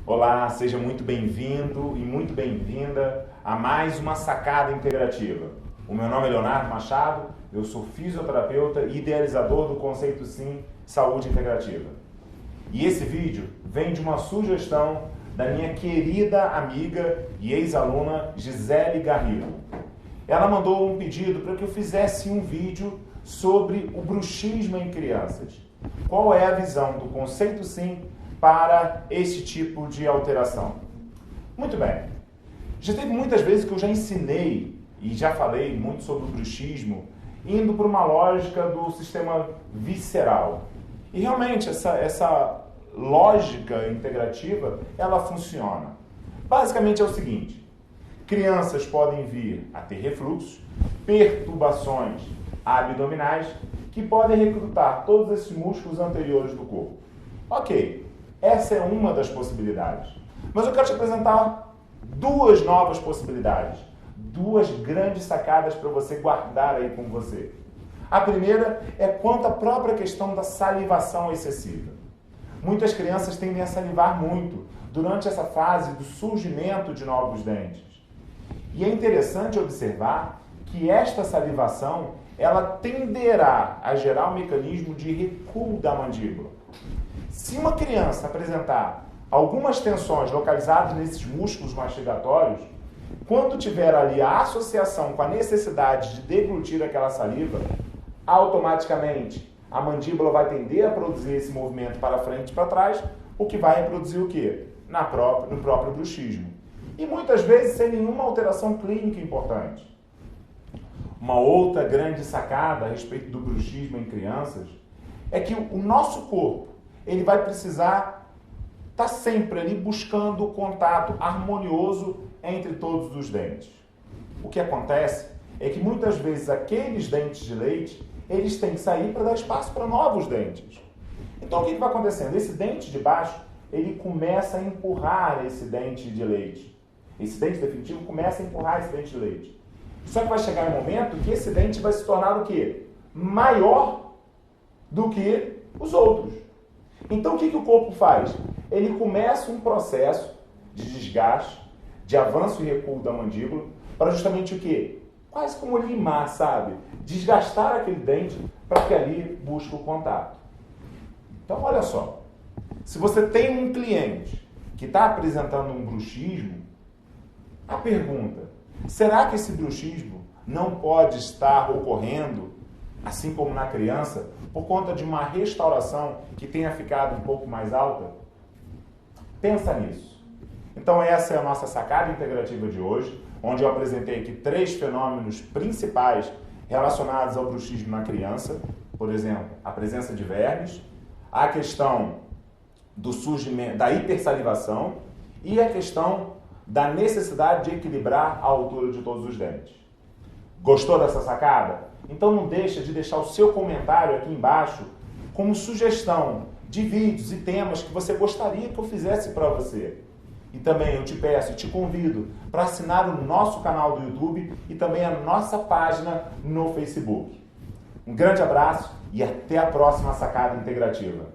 Olá, seja muito bem-vindo e muito bem-vinda a mais uma sacada integrativa. O meu nome é Leonardo Machado, eu sou fisioterapeuta e idealizador do conceito Sim Saúde Integrativa. E esse vídeo vem de uma sugestão da minha querida amiga e ex-aluna Gisele Garrido. Ela mandou um pedido para que eu fizesse um vídeo sobre o bruxismo em crianças. Qual é a visão do conceito Sim para esse tipo de alteração? Muito bem. Já teve muitas vezes que eu já ensinei e já falei muito sobre o bruxismo, indo por uma lógica do sistema visceral. E realmente essa lógica integrativa, ela funciona. Basicamente é o seguinte: crianças podem vir a ter refluxos, perturbações abdominais, que podem recrutar todos esses músculos anteriores do corpo. Ok, essa é uma das possibilidades. Mas eu quero te apresentar duas novas possibilidades, duas grandes sacadas para você guardar aí com você. A primeira é quanto à própria questão da salivação excessiva. Muitas crianças tendem a salivar muito durante essa fase do surgimento de novos dentes. E é interessante observar que esta salivação ela tenderá a gerar um mecanismo de recuo da mandíbula. Se uma criança apresentar algumas tensões localizadas nesses músculos mastigatórios, quando tiver ali a associação com a necessidade de deglutir aquela saliva, automaticamente a mandíbula vai tender a produzir esse movimento para frente e para trás, o que vai reproduzir o quê? No próprio bruxismo. E muitas vezes sem nenhuma alteração clínica importante. Uma outra grande sacada a respeito do bruxismo em crianças é que o nosso corpo ele vai precisar estar sempre ali buscando o contato harmonioso entre todos os dentes. O que acontece é que muitas vezes aqueles dentes de leite eles têm que sair para dar espaço para novos dentes. Então o que vai acontecendo? Esse dente de baixo ele começa a empurrar esse dente de leite. Esse dente definitivo começa a empurrar esse dente de leite. Só que vai chegar um momento que esse dente vai se tornar o quê? Maior do que os outros. Então o que o corpo faz? Ele começa um processo de desgaste, de avanço e recuo da mandíbula, para justamente o quê? Quase como limar, sabe? Desgastar aquele dente para que ali busque o contato. Então olha só, se você tem um cliente que está apresentando um bruxismo, a pergunta: será que esse bruxismo não pode estar ocorrendo, assim como na criança, por conta de uma restauração que tenha ficado um pouco mais alta? Pensa nisso. Então essa é a nossa sacada integrativa de hoje, onde eu apresentei aqui 3 fenômenos principais relacionados ao bruxismo na criança. Por exemplo, a presença de vermes, a questão do surgimento da hipersalivação e a questão da necessidade de equilibrar a altura de todos os dentes. Gostou dessa sacada? Então não deixa de deixar o seu comentário aqui embaixo como sugestão de vídeos e temas que você gostaria que eu fizesse para você. E também eu te peço e te convido para assinar o nosso canal do YouTube e também a nossa página no Facebook. Um grande abraço e até a próxima sacada integrativa.